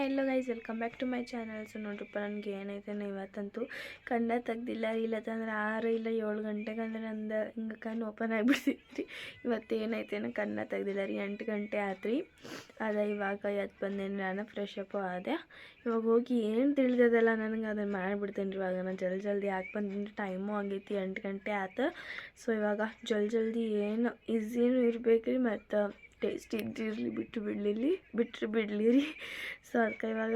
Hello guys, welcome back to my channel. So ನೋಡ್ರಪ್ಪ, ನನಗೆ ಏನೈತೆ ಇವತ್ತಂತೂ ಕಣ್ಣ ತೆಗ್ದಿಲ್ಲ. ಇಲ್ಲತ್ತಂದ್ರೆ 6 ಇಲ್ಲ 7 ಗಂಟೆಗೆ ಅಂದ್ರೆ ನಂದು ಹಿಂಗೆ ಕಣ್ಣು ಓಪನ್ ಆಗಿಬಿಡ್ತಿತ್ತು. ಇವತ್ತು ಏನೈತೆ ಕಣ್ಣ ತೆಗ್ದಿಲ್ಲ ರೀ. 8 ಗಂಟೆ ಆತ್ರಿ. ಅದ ಇವಾಗ ಎದ್ದು ಬಂದೇನಿ. ನಾನು ಫ್ರೆಶ್ ಅಪ್ ಆದೆ. ಇವಾಗ ಹೋಗಿ ಏನು ತಿಳಿದದಲ್ಲ ನನಗೆ ಅದನ್ನು ಮಾಡಿಬಿಡ್ತೇನೆ ರೀ. ಇವಾಗ ನಾನು ಜಲ್ದಿ ಹಾಕಿ ಬಂದಿನಿ. ಟೈಮು ಆಗೈತಿ, 8 ಗಂಟೆ ಆಯ್ತು. ಸೊ ಇವಾಗ ಜಲ್ದಿ ಏನು ಈಸಿನೂ ಇರಬೇಕು ರೀ, ಮತ್ತು ಟೇಸ್ಟ್ ಇದ್ದಿರಲಿ ಬಿಟ್ಟರೆ ಬಿಡಲಿ ರೀ. ಸೊ ಅದಕ್ಕೆ ಇವಾಗ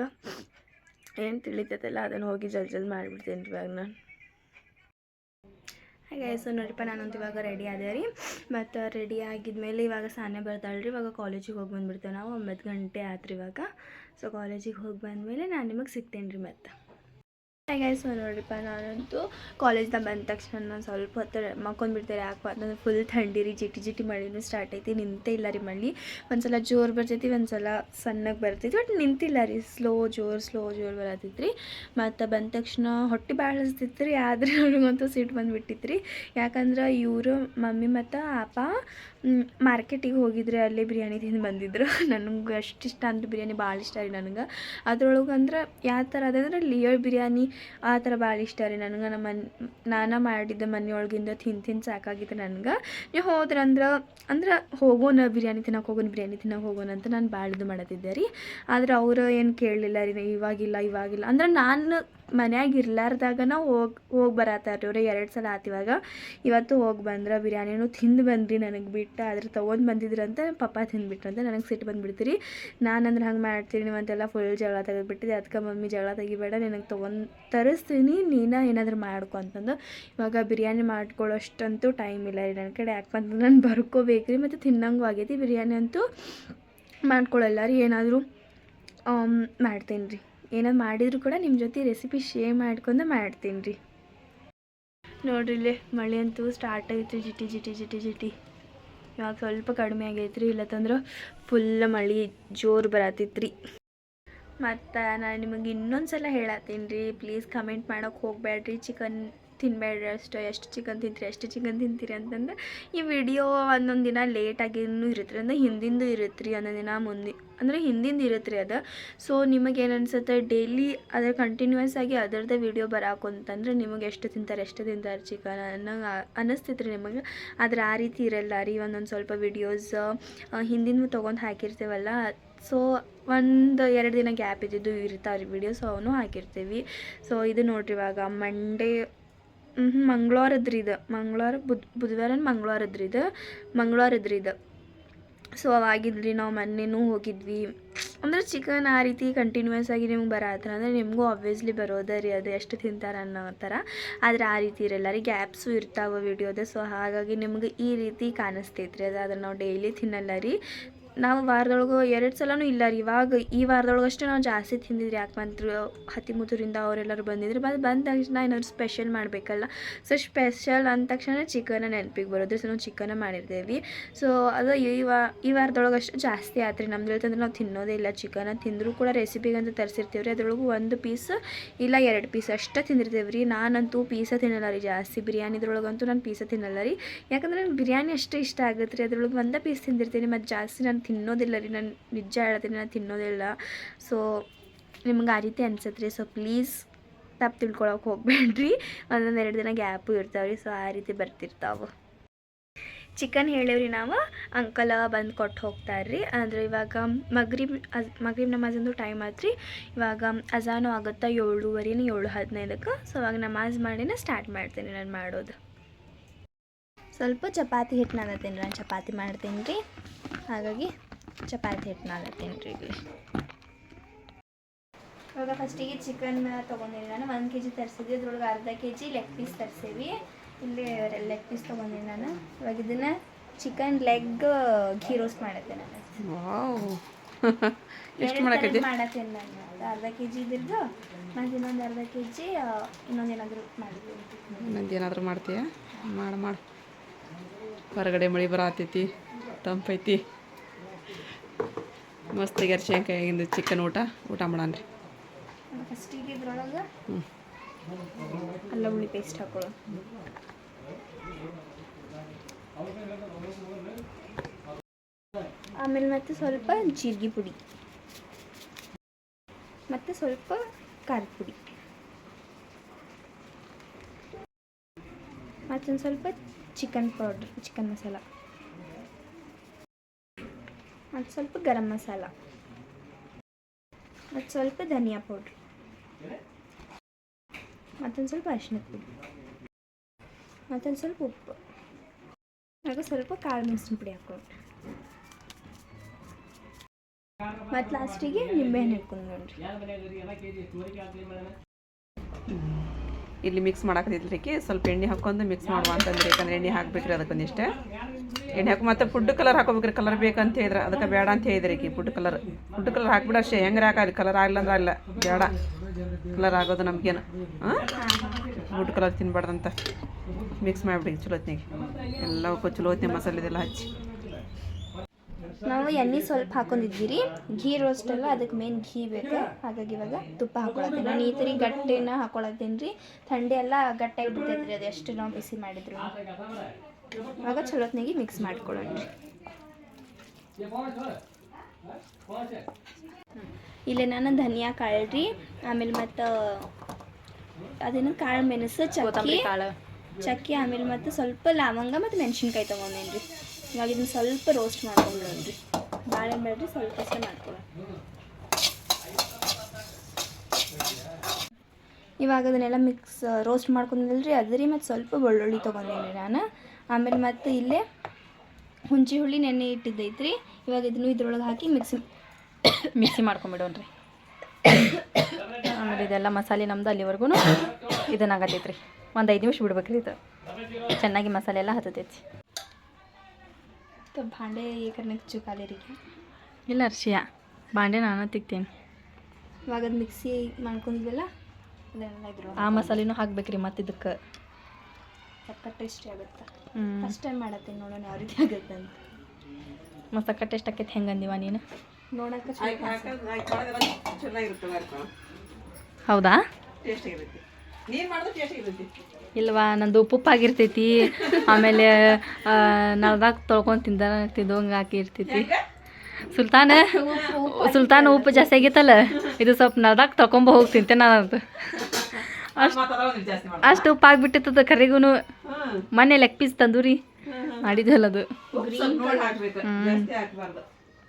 ಏನು ತಿಳಿತೈತಲ್ಲ ಅದನ್ನು ಹೋಗಿ ಜಲ್ದಿ ಮಾಡಿಬಿಡ್ತೇನೆ ರೀ ಇವಾಗ ನಾನು. ಹಾಗೆ ಸೊ ನೋಡಿಪ್ಪ, ನಾನಂತೂ ಇವಾಗ ರೆಡಿ ಆದೆ ರೀ. ಮತ್ತು ರೆಡಿ ಆಗಿದ್ಮೇಲೆ ಇವಾಗ ಸಾನೆ ಬರ್ತಾಳೆ ರೀ. ಇವಾಗ ಕಾಲೇಜಿಗೆ ಹೋಗಿ ಬಂದುಬಿಡ್ತೇವೆ ನಾವು. 9 ಗಂಟೆ ಆತ್ರಿ ಇವಾಗ. ಸೊ ಕಾಲೇಜಿಗೆ ಹೋಗಿ ಬಂದಮೇಲೆ ನಾನು ನಿಮಗೆ ಸಿಗ್ತೇನೆ ರೀ ಮತ್ತು. ಹಾಗೆ ಸೊ ನೋಡಿಪ್ಪ, ನಾನಂತೂ ಕಾಲೇಜ್ದಾಗ ಬಂದ ತಕ್ಷಣ ನಾನು ಸ್ವಲ್ಪ ಹೊತ್ತು ಮಕ್ಕೊಂಡ್ಬಿಡ್ತಾರೆ. ಯಾಕೆ ಅಂತಂದ್ರೆ ಫುಲ್ ಥಂಡಿ ರೀ. ಜಿಟಿ ಮಳಿನೂ ಸ್ಟಾರ್ಟ್ ಐತಿ. ನಿಂತೇ ಇಲ್ಲ ರೀ ಮಳೆ. ಒಂದ್ಸಲ ಜೋರು ಬರ್ತೈತಿ, ಒಂದ್ಸಲ ಸಣ್ಣಗೆ ಬರ್ತೈತಿ. ಬಟ್ ನಿಂತಿಲ್ಲ ರೀ. ಸ್ಲೋ ಜೋರು ಬರತ್ತೈತಿ ರೀ. ಮತ್ತು ಬಂದ ತಕ್ಷಣ ಹೊಟ್ಟೆ ಭಾಳ ಹಸ್ತಿತ್ತು ರೀ. ಆದರೆ ನನಗಂತೂ ಸಿಟ್ಟು ಬಂದುಬಿಟ್ಟಿತ್ತು ರೀ. ಯಾಕಂದ್ರೆ ಇವರು ಮಮ್ಮಿ ಮತ್ತು ಅಪ್ಪ ಮಾರ್ಕೆಟಿಗೆ ಹೋಗಿದ್ರೆ ಅಲ್ಲೇ ಬಿರಿಯಾನಿ ತಿಂದು ಬಂದಿದ್ರು. ನನಗೆ ಅಷ್ಟು ಇಷ್ಟ ಅಂದ್ರೆ ಬಿರಿಯಾನಿ ಭಾಳ ಇಷ್ಟ ರೀ ನನಗೆ. ಅದ್ರೊಳಗೆ ಅಂದ್ರೆ ಯಾವ ಥರ ಅದಂದ್ರೆ ಲೇಯರ್ ಬಿರಿಯಾನಿ ಆ ಥರ ಭಾಳ ಇಷ್ಟ ರೀ ನನಗೆ. ನಾನು ಮಾಡಿದ್ದೆ ಮನೆಯೊಳಗಿಂದ ತಿಂದು ಸಾಕಾಗಿತ್ತು ನನಗೆ. ನೀವು ಹೋದ್ರಂದ್ರೆ ಹೋಗೋಣ ಬಿರಿಯಾನಿ ತಿನ್ನೋಕೆ ಹೋಗೋಣ ಅಂತ ನಾನು ಭಾಳ ಇದು ಮಾಡತ್ತಿದ್ದೆ ರೀ. ಆದ್ರೆ ಅವರು ಏನು ಕೇಳಲಿಲ್ಲ ರೀ. ಇವಾಗಿಲ್ಲ ಅಂದ್ರೆ ನಾನು ಮನ್ಯಾಗ ಇರ್ಲಾರ್ದಾಗನ ಹೋಗಿ ಬರತ್ತಾರ್ರಿ ಅವ್ರು. 2 ಸಲ ಆತಿವಾಗ. ಇವತ್ತು ಹೋಗಿ ಬಂದ್ರೆ ಬಿರಿಯಾನಿನೂ ತಿಂದು ಬಂದ್ರಿ ನನಗೆ ಬಿಟ್ಟು. ಆದ್ರೆ ತೊಗೊಂಡು ಬಂದಿದ್ರಂತ ಪಪ್ಪ ತಿಂದುಬಿಟ್ರಂತ. ನನಗೆ ಸಿಟ್ಟು ಬಂದುಬಿಡ್ತೀರಿ. ನಾನಂದ್ರೆ ಹಂಗೆ ಮಾಡ್ತೀನಿ, ನೀವಂತೆಲ್ಲ ಫುಲ್ ಜಗಳ ತೆಗೆದುಬಿಟ್ಟಿದ್ದೆ. ಅದಕ್ಕೆ ಮಮ್ಮಿ ಜಗಳ ತೆಗಿಬೇಡ, ನಿನಗೆ ತರಿಸ್ತೀನಿ, ನೀನು ಏನಾದರೂ ಮಾಡ್ಕೊ ಅಂತಂದು. ಇವಾಗ ಬಿರಿಯಾನಿ ಮಾಡ್ಕೊಳ್ಳೋಷ್ಟಂತೂ ಟೈಮ್ ಇಲ್ಲ ರೀ ನನ್ನ ಕಡೆ. ಯಾಕಂತಂದ್ರೆ ನಾನು ಬರ್ಕೋಬೇಕು ರೀ, ಮತ್ತು ತಿನ್ನಂಗೂ ಆಗೈತಿ. ಬಿರಿಯಾನಿ ಅಂತೂ ಮಾಡ್ಕೊಳ್ಳಲ್ಲ ರೀ. ಏನಾದರೂ ಮಾಡ್ತೀನಿ ರೀ. ಏನಾದ್ರು ಮಾಡಿದರೂ ಕೂಡ ನಿಮ್ಮ ಜೊತೆ ರೆಸಿಪಿ ಶೇರ್ ಮಾಡ್ಕೊಂಡು ಮಾಡ್ತೀನಿ ರೀ. ನೋಡ್ರಿ ಇಲ್ಲೇ ಮಳೆ ಅಂತೂ ಸ್ಟಾರ್ಟ್ ಐತ್ರಿ. ಜಿಟಿ ಇವಾಗ ಸ್ವಲ್ಪ ಕಡಿಮೆ ಆಗೈತೆ ರೀ. ಇಲ್ಲತ್ತಂದ್ರೆ ಫುಲ್ ಮಳೆ ಜೋರು ಬರತ್ತಿತ್ತು ರೀ. ಮತ್ತು ನಾನು ನಿಮಗೆ ಇನ್ನೊಂದು ಸಲ ಹೇಳತ್ತೀನಿ ರೀ, ಪ್ಲೀಸ್ ಕಮೆಂಟ್ ಮಾಡೋಕ್ಕೆ ಹೋಗಬೇಡ್ರಿ. ಚಿಕನ್ ತಿನ್ನಬೇಡ್ರಿ ಎಷ್ಟು ಚಿಕನ್ ತಿಂತೀರಿ ಅಂತಂದ್ರೆ ಈ ವಿಡಿಯೋ ಒಂದೊಂದು ದಿನ ಲೇಟಾಗಿನೂ ಇರುತ್ತೆ ರೀ. ಅಂದರೆ ಹಿಂದಿಂದು ಇರುತ್ತೆ ರೀ, ಒಂದೊಂದು ದಿನ ಹಿಂದಿಂದು ಇರುತ್ತೆ ರೀ ಅದು. ಸೊ ನಿಮಗೇನು ಅನ್ಸುತ್ತೆ, ಡೈಲಿ ಅದರ ಕಂಟಿನ್ಯೂಯಸ್ ಆಗಿ ಅದರದ್ದೇ ವಿಡಿಯೋ ಬರಾಕಂತಂದ್ರೆ ನಿಮಗೆ ಎಷ್ಟು ತಿಂತಾರೆ ಚಿಕನ್ ಅನ್ನಂಗೆ ಅನ್ನಿಸ್ತೈತೆ ರೀ ನಿಮಗೆ. ಆದರೆ ಆ ರೀತಿ ಇರಲ್ಲ ರೀ. ಒಂದೊಂದು ಸ್ವಲ್ಪ ವಿಡಿಯೋಸ್ ಹಿಂದಿನ ತೊಗೊಂಡು ಹಾಕಿರ್ತೇವಲ್ಲ, ಸೊ 1-2 ದಿನ ಗ್ಯಾಪ್ ಇದ್ದಿದ್ದು ಇರ್ತಾವೆ ರೀ ವಿಡಿಯೋಸ್, ಅವನು ಹಾಕಿರ್ತೀವಿ. ಸೊ ಇದು ನೋಡ್ರಿ, ಇವಾಗ ಮಂಗಳವಾರದ್ರಿ ಇದು. ಮಂಗಳವಾರದ್ರಿ ಇದು. ಸೊ ಅವಾಗಿದ್ರಿ ನಾವು ಮೊನ್ನೆನೂ ಹೋಗಿದ್ವಿ. ಅಂದ್ರೆ ಚಿಕನ್ ಆ ರೀತಿ ಕಂಟಿನ್ಯೂಯಸ್ ಆಗಿ ನಿಮ್ಗೆ ಬರತ್ತೆ ಅಂದರೆ ನಿಮಗೂ ಆಬ್ವಿಯಸ್ಲಿ ಬರೋದ ರೀ ಅದು, ಎಷ್ಟು ತಿಂತಾರೆ ಅನ್ನೋ ಥರ. ಆದರೆ ಆ ರೀತಿ ಇರಲ್ಲ ರೀ, ಗ್ಯಾಪ್ಸು ಇರ್ತಾವೆ ವಿಡಿಯೋದ. ಸೊ ಹಾಗಾಗಿ ನಿಮ್ಗೆ ಈ ರೀತಿ ಕಾಣಿಸ್ತೈತೆ ರೀ ಅದು. ಅದನ್ನು ನಾವು ಡೈಲಿ ತಿನ್ನಲ್ಲ ರೀ. ನಾವು ವಾರದೊಳಗೆ 2 ಸಲವೂ ಇಲ್ಲ ರೀ. ಇವಾಗ ಈ ವಾರದೊಳಗಷ್ಟು ನಾವು ಜಾಸ್ತಿ ತಿಂದಿದ್ರಿ. ಯಾಕಂದ್ರೆ ಹತ್ತಿಮುತ್ತೂರಿಂದ ಅವರೆಲ್ಲರೂ ಬಂದಿದ್ರು. ಬಂದ ತಕ್ಷಣ ಏನಾದ್ರು ಸ್ಪೆಷಲ್ ಮಾಡಬೇಕಲ್ಲ. ಸೊ ಸ್ಪೆಷಲ್ ಅಂದ ತಕ್ಷಣ ಚಿಕನ ನೆನಪಿಗೆ ಬರೋದು. ಸೊ ನಾವು ಚಿಕನ ಮಾಡಿರ್ತೇವೆ. ಸೊ ಅದು ಈ ವಾರದೊಳಗಷ್ಟು ಜಾಸ್ತಿ ಆಯ್ತು ರೀ ನಮ್ದು. ಹೇಳ್ತಂದ್ರೆ ನಾವು ತಿನ್ನೋದೇ ಇಲ್ಲ ಚಿಕನ. ತಿಂದರೂ ಕೂಡ ರೆಸಿಪಿಗಂತ ತರಿಸಿರ್ತೀವಿ ರೀ. ಅದ್ರೊಳಗೆ 1 ಪೀಸ್ ಇಲ್ಲ 2 ಪೀಸ್ ಅಷ್ಟೇ ತಿಂದಿರ್ತೇವೆ ರೀ. ನಾನಂತೂ ಪೀಸ ತಿನ್ನಲ್ಲ ರೀ ಜಾಸ್ತಿ. ಬಿರಿಯಾನಿದ್ರೊಳಗಂತೂ ನಾನು ಪೀಸ ತಿನ್ನಲ್ಲ ರೀ. ಯಾಕಂದ್ರೆ ನನಗೆ ಬಿರಿಯಾನಿ ಅಷ್ಟೇ ಇಷ್ಟ ಆಗುತ್ತೆ ರೀ. ಅದ್ರೊಳಗೆ 1 ಪೀಸ್ ತಿಂದಿರ್ತೀನಿ, ಮತ್ತು ಜಾಸ್ತಿ ನಾನು ತಿನ್ನೋದಿಲ್ಲ ರೀ. ನಾನು ನಿಜ ಹೇಳ್ತೀನಿ, ನಾನು ತಿನ್ನೋದಿಲ್ಲ. ಸೊ ನಿಮ್ಗೆ ಆ ರೀತಿ ಅನ್ಸುತ್ತೆ ರೀ. ಸೊ ಪ್ಲೀಸ್ ತಪ್ಪು ತಿಳ್ಕೊಳಕ್ಕೆ ಹೋಗಬೇಡ್ರಿ. 1-2 ದಿನ ಗ್ಯಾಪು ಇರ್ತಾವೆ ರೀ. ಸೊ ಆ ರೀತಿ ಬರ್ತಿರ್ತಾವೆ. ಚಿಕನ್ ಹೇಳೇವ್ರಿ ನಾವು. ಅಂಕಲ ಬಂದು ಕೊಟ್ಟು ಹೋಗ್ತಾರೆ ರೀ. ಅಂದರೆ ಇವಾಗ ಮಗ್ರಿಬ್ ನಮಾಜಂದು ಟೈಮ್ ಆಯ್ತು ರೀ. ಇವಾಗ ಅಜಾನು ಆಗುತ್ತಾ 7:15, 7:15. ಸೊ ಅವಾಗ ನಮಾಜ್ ಮಾಡಿನ ಸ್ಟಾರ್ಟ್ ಮಾಡ್ತೀನಿ ನಾನು ಮಾಡೋದು. ಸ್ವಲ್ಪ ಚಪಾತಿ ಹಿಟ್ಟು ನಾದತ್ತೀನಿ. ನಾನು ಚಪಾತಿ ಮಾಡ್ತೀನಿ ರೀ. ಹಾಗಾಗಿ ಚಪಾತಿ ಹಿಟ್ಟು ನಾದತ್ತೀನಿ ರೀ ಇಲ್ಲಿ. ಇವಾಗ ಫಸ್ಟಿಗೆ ಚಿಕನ್ ತೊಗೊಂಡಿನಿ ನಾನು. 1 kg ತರಿಸಿದ್ವಿ. ಅದ್ರೊಳಗೆ ಅರ್ಧ kg ಲೆಗ್ ಪೀಸ್ ತರಿಸೇವಿ. ಇಲ್ಲಿ ಲೆಗ್ ಪೀಸ್ ತೊಗೊಂಡಿನಿ ನಾನು. ಇವಾಗ ಇದನ್ನು ಚಿಕನ್ ಲೆಗ್ ಘೀ ರೋಸ್ಟ್ ಮಾಡತ್ತೆ ನಾನು. ಎಷ್ಟು ಮಾಡತ್ತೀನಿ ನಾನು. ಅರ್ಧ kg ಇದ್ದಿದ್ದು ಮತ್ತು ಇನ್ನೊಂದು ಅರ್ಧ kg ಇನ್ನೊಂದೇನಾದರೂ ಮಾಡ್ತೀಯ? ಮಾಡು. ಹೊರಗಡೆ ಮಳೆ ಬರತೈತಿ, ತಂಪೈತಿ, ಮಸ್ತ್ ಶೇಂಗಾಗಿಂದ ಚಿಕನ್ ಊಟ ಮಾಡೋಣ ರೀ. ಫಸ್ಟಿಗೆ ಇದ್ರೊಳಗೆ ಅಲ್ಲ ಹುಳಿ ಪೇಸ್ಟ್ ಹಾಕೊಳ್ಳೋ. ಆಮೇಲೆ ಮತ್ತು ಸ್ವಲ್ಪ ಜೀರಿಗೆ ಪುಡಿ. ಮತ್ತು ಸ್ವಲ್ಪ ಖಾರದ ಪುಡಿ, ಮತ್ತೊಂದು ಸ್ವಲ್ಪ ಚಿಕನ್ ಪೌಡ್ರ್, ಚಿಕನ್ ಮಸಾಲ, ಮತ್ತು ಸ್ವಲ್ಪ ಗರಂ ಮಸಾಲ, ಮತ್ತು ಸ್ವಲ್ಪ ಧನಿಯಾ ಪೌಡ್ರ್, ಮತ್ತೊಂದು ಸ್ವಲ್ಪ ಅರಿಶಿಣದ ಪುಡಿ, ಮತ್ತೊಂದು ಸ್ವಲ್ಪ ಉಪ್ಪು, ಹಾಗೂ ಸ್ವಲ್ಪ ಕಾಳು ಮೆಣಸಿನ ಪುಡಿ ಹಾಕ್ಕೊಂಡು, ಮತ್ತು ಲಾಸ್ಟಿಗೆ ನಿಂಬೆಹಣ್ಣು ಹಿಡ್ಕೊಂಡು ನೋಡ್ರಿ. ಇಲ್ಲಿ ಮಿಕ್ಸ್ ಮಾಡಾಕತ್ತಿದ್ಲಿಕ್ಕೆ ಸ್ವಲ್ಪ ಎಣ್ಣೆ ಹಾಕೊಂಡು ಮಿಕ್ಸ್ ಮಾಡುವ ಅಂತಂದ್ರೆ, ಯಾಕಂದ್ರೆ ಎಣ್ಣೆ ಹಾಕ್ಬೇಕ್ರಿ ಅದಕ್ಕೊಂದಿಷ್ಟು ಎಣ್ಣೆ ಹಾಕಿ ಮತ್ತೆ ಫುಡ್ ಕಲರ್ ಹಾಕೋಬೇಕ್ರಿ. ಕಲರ್ ಬೇಕಂತ ಹೇಳಿದ್ರೆ ಅದಕ್ಕೆ ಬೇಡ ಅಂತ ಹೇಳಿದ್ರಿ ಆಕಿ. ಫುಡ್ ಕಲರ್ ಹಾಕ್ಬಿಡ ಅಷ್ಟೇ, ಹೆಂಗ್ರೆ ಹಾಕಲಿ, ಕಲರ್ ಆಗಲ್ಲ ಅಂದ್ರೆ ಅಲ್ಲ, ಬೇಡ ಕಲರ್ ಆಗೋದು ನಮಗೇನು ಫುಡ್ ಕಲರ್ ತಿನ್ಬಾರ್ದಂತ ಮಿಕ್ಸ್ ಮಾಡಿಬಿಡಿ ಚಲೋತ್ನಾಗ. ಎಲ್ಲವಕ್ಕೂ ಚಲೋತ್ನ ಮಸಾಲೆದೆಲ್ಲ ಹಚ್ಚಿ. ನಾವು ಎಣ್ಣೆ ಸ್ವಲ್ಪ ಹಾಕೊಂಡಿದ್ವಿ, ಘೀ ರೋಸ್ಟ್ ಅಲ್ಲ, ಅದಕ್ಕೆ ಮೇನ್ ಘೀ ಬೇಕು. ಹಾಗಾಗಿ ಇವಾಗ ತುಪ್ಪ ಹಾಕೊಳತ್ತೀನಿ. ನಾನು ಈ ಥರ ಗಟ್ಟಿನ ಹಾಕೊಳತ್ತೀನಿ ರೀ. ಥಂಡಿ ಎಲ್ಲ ಗಟ್ಟಿಯಾಗಿ ಬಿಡ್ತೈತೆ ರೀ, ಅದು ಎಷ್ಟು ನಾವು ಬಿಸಿ ಮಾಡಿದ್ರು. ಇವಾಗ ಚಲೋತ್ನಾಗಿ ಮಿಕ್ಸ್ ಮಾಡ್ಕೊಳ್ಳೋಣ. ಇಲ್ಲಿ ನಾನು ಧನಿಯಾ ಕಾಳು ರೀ, ಆಮೇಲೆ ಮತ್ತು ಅದೇನು ಕಾಳು ಮೆಣಸು, ಚಕ್ಕಿ, ಆಮೇಲೆ ಮತ್ತು ಸ್ವಲ್ಪ ಲವಂಗ ಮತ್ತು ಮೆಣಸಿನ್ಕಾಯಿ ತೊಗೊಂಡೇನಿ ರೀ. ಇವಾಗ ಇದನ್ನು ಸ್ವಲ್ಪ ರೋಸ್ಟ್ ಮಾಡ್ಕೊಂಡ್ರಿ, ಬಾಳೆ ಬೇಡ್ರಿ, ಸ್ವಲ್ಪ ಅಷ್ಟೇ ಮಾಡ್ಕೊಳ್ಳೋಣ. ಇವಾಗ ಅದನ್ನೆಲ್ಲ ಮಿಕ್ಸ್ ರೋಸ್ಟ್ ಮಾಡ್ಕೊಂಡಿಲ್ರಿ ಅದ್ರಿ. ಮತ್ತು ಸ್ವಲ್ಪ ಬೆಳ್ಳುಳ್ಳಿ ತೊಗೊಂಡೇನಿ ನಾನು. ಆಮೇಲೆ ಮತ್ತು ಇಲ್ಲೇ ಹುಂಚಿ ಹುಳಿ ನೆನೆ ಇಟ್ಟಿದ್ದೈತ್ರಿ. ಇವಾಗ ಇದನ್ನು ಇದ್ರೊಳಗೆ ಹಾಕಿ ಮಿಕ್ಸಿ ಮಾಡ್ಕೊಂಬಿಡೋಣ್ರಿ. ಆಮೇಲೆ ಇದೆಲ್ಲ ಮಸಾಲೆ ನಮ್ದು ಅಲ್ಲಿವರೆಗೂ ಇದನ್ನಾಗತ್ತೈತ್ರಿ. ಒಂದು 5 ನಿಮಿಷ ಬಿಡ್ಬೇಕ್ರಿ. ಇದು ಚೆನ್ನಾಗಿ ಮಸಾಲೆ ಎಲ್ಲ ಹತ್ತೈತಿ. ಭಾಂಡೆ ಏಕರ್ನ ಚುಕಾಲೇರಿಗೆ ಇಲ್ಲ ಅರ್ಶಿಯ ಬಾಂಡೆ ನಾನು ತಿಕ್ತೀನಿ. ಇವಾಗ ಅದು ಮಿಕ್ಸಿ ಮಾಡ್ಕೊಂಡಿದ್ವಲ್ಲ ಅದನ್ನೆಲ್ಲ ಇದ್ರು ಆ ಮಸಾಲೆನೂ ಹಾಕ್ಬೇಕ್ರಿ. ಮತ್ತು ಇದಕ್ಕೆ ಸಕ್ಕ ಟೇಸ್ಟಿ ಆಗುತ್ತೆ. ಫಸ್ಟ್ ಟೈಮ್ ಮಾಡತ್ತೀನಿ, ನೋಡೋಣ ಯಾವ ರೀತಿ ಆಗುತ್ತೆ ಅಂತ. ಮತ್ತು ಸಕ್ಕ ಟೇಸ್ಟ್ ಆಕೈತಿ. ಹೆಂಗೆ ಅಂದಿವ ನೀನು? ನೋಡೋಕೆ ಹೌದಾ? ಇಲ್ವಾ, ನಂದು ಉಪ್ಪಾಗಿರ್ತೈತಿ. ಆಮೇಲೆ ನಲ್ದಾಗ ತೊಳ್ಕೊಂಡು ತಿಂದಂಗೆ ಹಾಕಿರ್ತೈತಿ. ಸುಲ್ತಾನ ಉಪ್ಪು ಜಾಸ್ತಿ ಆಗೈತಲ್ಲ, ಇದು ಸ್ವಲ್ಪ ನಲ್ದಾಗ ತೊಳ್ಕೊಂಬ ಹೋಗಿ ತಿಂತೆ ನಾನು. ಅದು ಅಷ್ಟು ಉಪ್ಪು ಆಗಿಬಿಟ್ಟಿರ್ತದ ಕರಿಗೂ. ಮೊನ್ನೆ ಲೆಗ್ ಪೀಸ್ ತಂದೂರಿ ಮಾಡಿದ್ವಲ್ಲ ಅದು.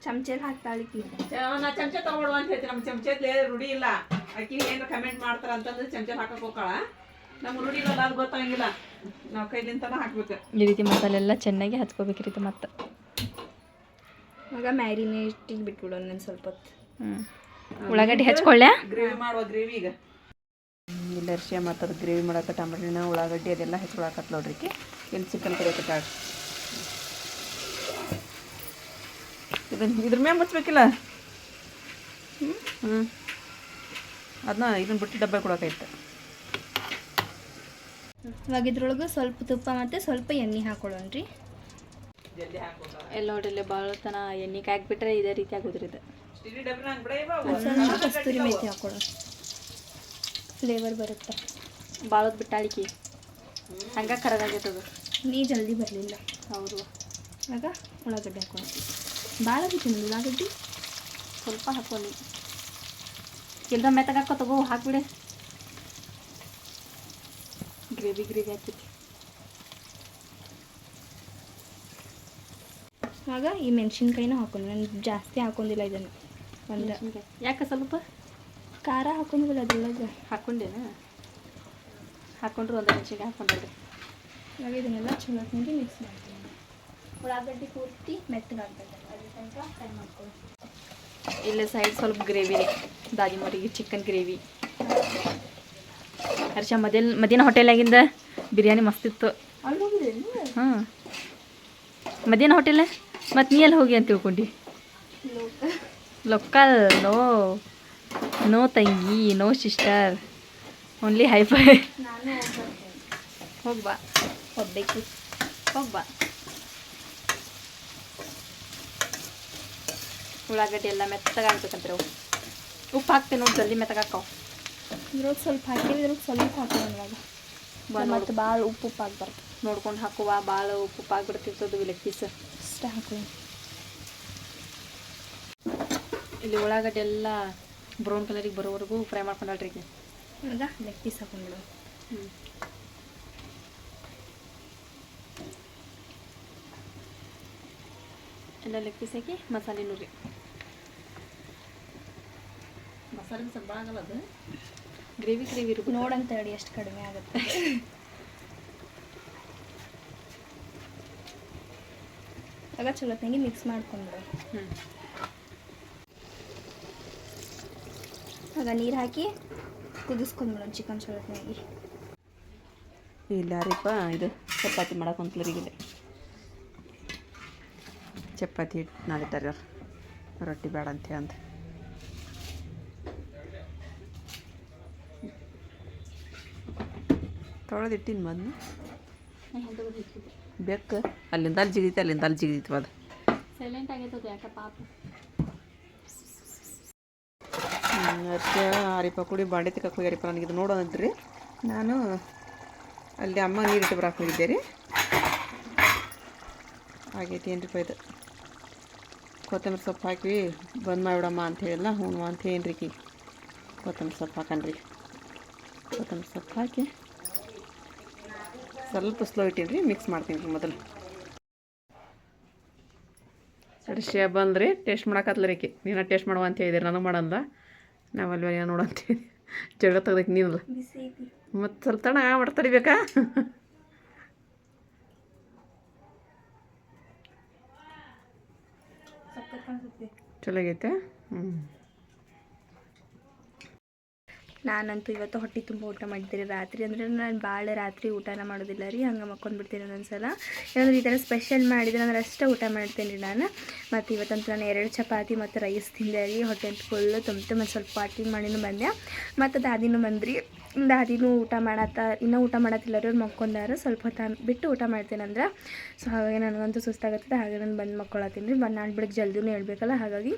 ಚಮಚೆಲ್ ಹಾಕ್ತಾಳಿಕಿ. ನಾ ಚಮಚ ತಗೊಳ್ಳುವ ಅಂತ ಹೇಳ್ತೀನಿ. ನಮ್ಮ ಚಮಚದ ರೂಢಿ ಇಲ್ಲ. ಆಕಿ ಏನಾರ ಕಮೆಂಟ್ ಮಾಡ್ತಾರ ಅಂತಂದ್ರೆ ಚಮಚ ಹಾಕಕ್ಕೆ ಹೋಗ್ತಾಳ. ನಮ್ಮ ರೂಢಿ ಇಲ್ಲ, ಅದು ಗೊತ್ತಾಗಿಲ್ಲ. ನಾವು ಕೈಲಿಂತನ ಹಾಕ್ಬೇಕು. ಈ ರೀತಿ ಮಸಾಲೆ ಎಲ್ಲ ಚೆನ್ನಾಗಿ ಹಚ್ಕೋಬೇಕ್ರಿ. ಮತ್ತು ಇವಾಗ ಮ್ಯಾರಿನೇಟಿಗೆ ಬಿಟ್ಬಿಡೋಣ ನಾನು ಸ್ವಲ್ಪ ಹೊತ್ತು. ಉಳ್ಳಾಗಡ್ಡಿ ಹಚ್ಕೊಳ್ಳೆ. ಗ್ರೇವಿ ಮಾಡುವ ಗ್ರೇವಿಗೆ ಇಲ್ಲ ಅರ್ಶಿಯ ಮತ್ತು ಅದು ಗ್ರೇವಿ ಮಾಡಕ್ಕೆ ಟಮಾಟಿನ ಉಳ್ಳಾಗಡ್ಡಿ ಅದೆಲ್ಲ ಹೆಚ್ಕೊಳಕತ್ ನೋಡ್ರಿ. ಇಲ್ಲಿ ಚಿಕನ್ ಕರಿಯಕತ್ತಾಳ. ಇದ್ರ ಮ್ಯಾಗ ಮುಚ್ಚಬೇಕಿಲ್ಲ. ಅದನ್ನ ಇದನ್ನ ಬಿಟ್ಟು ಡಬ್ಬ ಕೊಡೋಕೈತೆ. ಇವಾಗ ಇದ್ರೊಳಗೆ ಸ್ವಲ್ಪ ತುಪ್ಪ ಮತ್ತು ಸ್ವಲ್ಪ ಎಣ್ಣೆ ಹಾಕೊಳ್ಳೋಣ್ರಿ. ಎಲ್ಲ ನೋಡ್ರಿ, ಭಾಳ ತನ ಎಣ್ಣೆ ಕಾಯ್ಬಿಟ್ರೆ ಇದೇ ರೀತಿ ಆಗೋದ್ರಿ. ಇದು ಸ್ವಲ್ಪ ಕಸ್ತೂರಿ ಮೇಥಿ ಹಾಕೊಳ್ಳೋಣ, ಫ್ಲೇವರ್ ಬರುತ್ತೆ. ಭಾಳದ್ ಬಿಟ್ಟಾಳಿಕೆ ಹಂಗೆ ಕರಗಾಗೈತದು. ನೀ ಜಲ್ದಿ ಬರಲಿಲ್ಲ. ಹೌದು. ಇವಾಗ ಉಳ್ಳಾಗಡ್ಡಿ ಹಾಕೊಳ್ಳೋಣ. ಭಾಳ ಬಿಟ್ಟು ಉಳ್ಳಾಗಡ್ಡಿ ಸ್ವಲ್ಪ ಹಾಕೊಳ್ಳಿ. ಇಲ್ದ ಮೆತ್ತಗಾಕೋ ತಗೋ, ಹಾಕ್ಬಿಡೆ. ಗ್ರೇವಿ ಹಾಕ್ಬಿಟ್ಟು ಆಗ ಈ ಮೆಣಸಿನ್ಕಾಯಿನ ಹಾಕೊಂಡು ನಾನು ಜಾಸ್ತಿ ಹಾಕೊಂಡಿಲ್ಲ ಇದನ್ನು. ಒಂದು ಯಾಕೆ ಸ್ವಲ್ಪ ಖಾರ ಹಾಕೊಂಡಿಲ್ಲ ಅದ್ರೊಳಗೆ. ಹಾಕ್ಕೊಂಡೇನ? ಹಾಕ್ಕೊಂಡ್ರು ಒಂದು ಮೆಣಸಿನ್ಕಾಯಿ ಹಾಕ್ಕೊಂಡ್ರಿ. ಇವಾಗ ಇದನ್ನೆಲ್ಲ ಚಲೋ ಮಿಕ್ಸ್ ಮಾಡ್ತೀನಿ. ಉಳ್ಳಾಗಡ್ಡಿ ಪೂರ್ತಿ ಮೆತ್ತಗಾಗ್ತದೆ, ಅದ್ರ ತನಕ ಫ್ರೈ ಮಾಡ್ಕೊಂಡು. ಇಲ್ಲಿ ಸೈಡ್ ಸ್ವಲ್ಪ ಗ್ರೇವಿ ರೀ, ದಾದಿಮರಿಗೆ ಚಿಕನ್ ಗ್ರೇವಿ. ಹರ್ಷ ಮದಿನ ಹೋಟೆಲಾಗಿಂದ ಬಿರಿಯಾನಿ ಮಸ್ತಿತ್ತು. ಅಲ್ಲಿ ಹೋಗಿದೆ. ಹಾಂ, ಮದಿನ ಹೋಟೆಲ್. ಮತ್ತು ನೀ ಎಲ್ಲಿ ಹೋಗಿ ಅಂತ ತಿಳ್ಕೊಂಡು? ಲೋಕಲ್. ನೋ ತಂಗಿ, ನೋ ಸಿಸ್ಟರ್, ಓನ್ಲಿ ಹೈಫೈ. ನಾನು ಹೋಗ್ಬಾ, ಹೋಗ್ಬೇಕು. ಹೋಗ್ಬಾ. ಉಳ್ಳಾಗಡ್ಡಿ ಎಲ್ಲ ಮೆತ್ತಗಾಗ್ಬೇಕಂದ್ರೆ ಅವು. ಉಪ್ಪು ಹಾಕ್ತೇನೆ ನೋಡಿ, ಜಲ್ದಿ ಮೆತ್ತಗಾಕಾವು. ಇದ್ರೊಳಗೆ ಸ್ವಲ್ಪ ಹಾಕಿವಿ, ಇದ್ರೊಳಗೆ ಸ್ವಲ್ಪ ಹಾಕೋಣ. ಇವಾಗ ಮತ್ತು ಭಾಳ ಉಪ್ಪು ಆಗ್ಬಾರ್ದು ನೋಡ್ಕೊಂಡು ಹಾಕುವ. ಭಾಳ ಉಪ್ಪು ಆಗಿಬಿಡ್ತಿರ್ತದೆ ಲೆಗ್ ಪೀಸ್. ಅಷ್ಟೇ ಹಾಕೋಣ. ಇಲ್ಲಿ ಉಳ್ಳಾಗಡ್ಡಿ ಎಲ್ಲ ಬ್ರೌನ್ ಕಲರಿಗೆ ಬರೋವರೆಗೂ ಫ್ರೈ ಮಾಡ್ಕೊಂಡಲ್ರಿ ಈಗ. ಈಗ ಲೆಗ್ ಪೀಸ್ ಹಾಕೊಂಡ್ಬಿಡು. ಎಲ್ಲ ಲೆಗ್ ಪೀಸ್ ಹಾಕಿ ಮಸಾಲೆನೂ ರೀ. ಮಸಾಲೆ ಸ್ವಲ್ಪ ಆಗಲ್ಲ, ಅದು ಗ್ರೇವಿ ಇರ್ಬೇಕು. ನೋಡಂತ ಹೇಳಿ ಎಷ್ಟು ಕಡಿಮೆ ಆಗುತ್ತೆ. ಆಗ ಚಲೋತ್ನಾಗಿ ಮಿಕ್ಸ್ ಮಾಡ್ಕೊಂಡ್ಬಿಡು. ಆಗ ನೀರು ಹಾಕಿ ಕುದಿಸ್ಕೊಂಡ್ಬಿಡು ಚಿಕನ್ ಚಲೋತ್ನಾಗಿ. ಇಲ್ಲ ರೀಪ ಇದು ಚಪಾತಿ ಮಾಡಕೊಂತಲರಿಗಿದೆ. ಚಪಾತಿ ನಾದಿಟ್ಟಾರ ರೊಟ್ಟಿ ಬೇಡ ಅಂತ ಅಂತ. ತೊಳೆದಿಟ್ಟಿನ ಮೊದಲು ಬೇಕು. ಅಲ್ಲಿಂದ ಅಲ್ಲಿ ಜಿಗಿತು, ಅಲ್ಲಿಂದ ಅಲ್ಲಿ ಜಿಗಿತು. ಅದು ಸೈಲೆಂಟ್ ಆಗೈತದ ಯಾಕೆ ಪಾಪ. ಅದಕ್ಕೆ ಆರಿಪ ಕುಡಿ ಬಾಂಡೆ ತಿಕ್ಕಕ್ಕೆ ಹೋಗ್ಯಾರಿಪ್ಪ. ನನಗೆ ಇದು ನೋಡೋದಂತ್ರಿ. ನಾನು ಅಲ್ಲಿ ಅಮ್ಮ ನೀರಿಟ್ಟು ಬರಕ್ಕೆ ಹೋಗಿದ್ದೆ ರೀ. ಆಗೈತಿ ಏನ್ರಿಪ್ಪ ಇದು. ಕೊತ್ತಂಬರಿ ಸೊಪ್ಪು ಹಾಕಿ ಬಂದ್ ಮಾಡಿಬಿಡಮ್ಮ ಅಂತ ಹೇಳಿಲ್ಲ. ಹ್ಞೂ ಅಂತ ಏನ್ರಿ ಕೊತ್ತಂಬರಿ ಸೊಪ್ಪು ಹಾಕನ್ರಿ. ಕೊತ್ತಂಬರಿ ಸೊಪ್ಪು ಹಾಕಿ ಸ್ವಲ್ಪ ಸ್ಲೋ ಇಟ್ಟೀನಿ ರೀ. ಮಿಕ್ಸ್ ಮಾಡ್ತೀನಿ ರೀ ಮೊದಲು. ಶೇಪ್ ಬಂದ್ರಿ. ಟೇಸ್ಟ್ ಮಾಡಕತ್ಲರಿಕಿ. ನೀನು ಟೇಸ್ಟ್ ಮಾಡುವ ಅಂತ ಹೇಳಿದಿರಿ. ನನಗೆ ಮಾಡಂದ. ನಾವಲ್ಲಿ ಏನೋ ನೋಡಂತ ಹೇಳಿ ಜಗಳ ತೆಗ್ದಕ್ಕೆ ನೀನಲ್ಲ. ಮತ್ತು ಸ್ವಲ್ಪ ತಡ ಮಾಡ್ತಡಿಬೇಕಾ. ಚಲೋ ಆಗೈತೆ. ನಾನಂತೂ ಇವತ್ತು ಹೊಟ್ಟೆ ತುಂಬ ಊಟ ಮಾಡಿದ್ದೀರಿ ರಾತ್ರಿ. ಅಂದರೆ ನಾನು ಭಾಳ ರಾತ್ರಿ ಊಟನ ಮಾಡೋದಿಲ್ಲ ರೀ. ಹಂಗೆ ಮಕ್ಕೊಂಡ್ಬಿಡ್ತೀನಿ ಒಂದೊಂದು ಸಲ. ಏನಾದರೂ ಈ ಥರ ಸ್ಪೆಷಲ್ ಮಾಡಿದರೆ ಅಂದ್ರೆ ಅಷ್ಟೇ ಊಟ ಮಾಡ್ತೀನಿ ರೀ ನಾನು. ಮತ್ತು ಇವತ್ತಂತೂ ನಾನು 2 ಚಪಾತಿ ಮತ್ತು ರೈಸ್ ತಿಂದೆ ರೀ. ಹೊಟ್ಟೆ ಫುಲ್ಲು ತುಂಬ ಸ್ವಲ್ಪ ಪಾರ್ಟಿ ಮಾಡಿನೂ ಬಂದೆ. ಮತ್ತು ದಾದಿನೂ ಬಂದ್ರಿ. ದಾದಿನೂ ಇನ್ನೂ ಊಟ ಮಾಡತ್ತಿಲ್ಲ ರೀ. ಅವ್ರು ಮಕ್ಕೊಂಡಾರ. ಸ್ವಲ್ಪ ಹೊತ್ತು ಬಿಟ್ಟು ಊಟ ಮಾಡ್ತೇನಂದ್ರೆ. ಸೊ ಹಾಗಾಗಿ ನನಗಂತೂ ಸುಸ್ತಾಗತ್ತದೆ. ಹಾಗೆ ನಾನು ಬಂದು ಮಕ್ಕೊಳತ್ತೀನಿ ರೀ. ನಾಳೆ ಬೆಳಗ್ಗೆ ಜಲ್ದಿನೂ ಹೇಳ್ಬೇಕಲ್ಲ. ಹಾಗಾಗಿ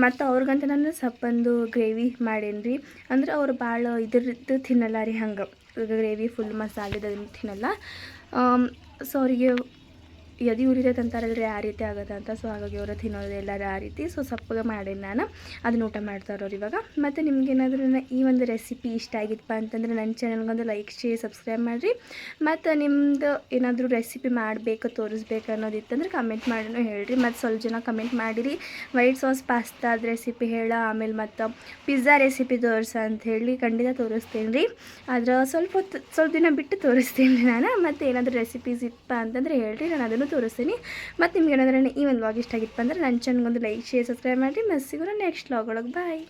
ಮತ್ತು ಅವ್ರಿಗಂತ ನಾನು ಸಪ್ಪಂದು ಗ್ರೇವಿ ಮಾಡೇನಿ ರೀ. ಅಂದ್ರೆ ಅವ್ರು ಭಾಳ ಇದ್ರದ್ದು ತಿನ್ನಲ್ಲ ರೀ. ಹಂಗೆ ಗ್ರೇವಿ ಫುಲ್ ಮಸಾಲೆದು ತಿನ್ನಲ್ಲ. ಸೊ ಅವರಿಗೆ ಎದೆ ಉರಿತೈತೆ ಅಂತಾರಲ್ರಿ, ಆ ರೀತಿ ಆಗುತ್ತೆ ಅಂತ. ಸೊ ಹಾಗಾಗಿ ಅವರು ತಿನ್ನೋದು ಎಲ್ಲರೂ ಆ ರೀತಿ. ಸೊ ಸಪ್ಪಗೆ ಮಾಡೇನಿ ನಾನು. ಅದನ್ನ ಊಟ ಮಾಡ್ತಾರೆ ಅವ್ರು ಇವಾಗ. ಮತ್ತು ನಿಮ್ಗೇನಾದರೂ ಈ ಒಂದು ರೆಸಿಪಿ ಇಷ್ಟ ಆಗಿತ್ತಪ್ಪ ಅಂತಂದರೆ ನನ್ನ ಚಾನಲ್ಗೊಂದು ಲೈಕ್ ಶೇರ್ ಸಬ್ಸ್ಕ್ರೈಬ್ ಮಾಡಿರಿ. ಮತ್ತು ನಿಮ್ಮದು ಏನಾದರೂ ರೆಸಿಪಿ ಮಾಡಬೇಕು ತೋರಿಸ್ಬೇಕು ಅನ್ನೋದಿತ್ತಂದ್ರೆ ಕಮೆಂಟ್ ಮಾಡಿನೂ ಹೇಳಿರಿ. ಮತ್ತು ಸ್ವಲ್ಪ ಜನ ಕಮೆಂಟ್ ಮಾಡಿರಿ ವೈಟ್ ಸಾಸ್ ಪಾಸ್ತಾದ ರೆಸಿಪಿ ಹೇಳ, ಆಮೇಲೆ ಮತ್ತು ಪಿಜ್ಜಾ ರೆಸಿಪಿ ತೋರಿಸ ಅಂತ ಹೇಳಿ. ಖಂಡಿತ ತೋರಿಸ್ತೀನಿ ರೀ. ಆದ್ರೆ ಸ್ವಲ್ಪ ದಿನ ಬಿಟ್ಟು ತೋರಿಸ್ತೀನಿ ರೀ ನಾನು. ಮತ್ತು ಏನಾದರೂ ರೆಸಿಪೀಸ್ ಇತ್ತಪ್ಪ ಅಂತಂದರೆ ಹೇಳಿರಿ, ನಾನು ಅದನ್ನು ತೋರಿಸ್ತೀನಿ. ಮತ್ತು ನಿಮ್ಗೆ ಏನಾದ್ರೂ ಈ ಒಂದು ವ್ಲಾಗ್ ಇಷ್ಟ ಆಗಿತ್ತು ಅಂದ್ರೆ ನನ್ನ ಚಾನಲ್ಗೊಂದು ಲೈಕ್ ಶೇರ್ ಸಬ್ಸ್ಕ್ರೈಬ್ ಮಾಡಿರಿ. ಮತ್ತು ಸಿಗೋಣ ನೆಕ್ಸ್ಟ್ ವ್ಲಾಗ್ ಒಳಗೆ. ಬಾಯ್.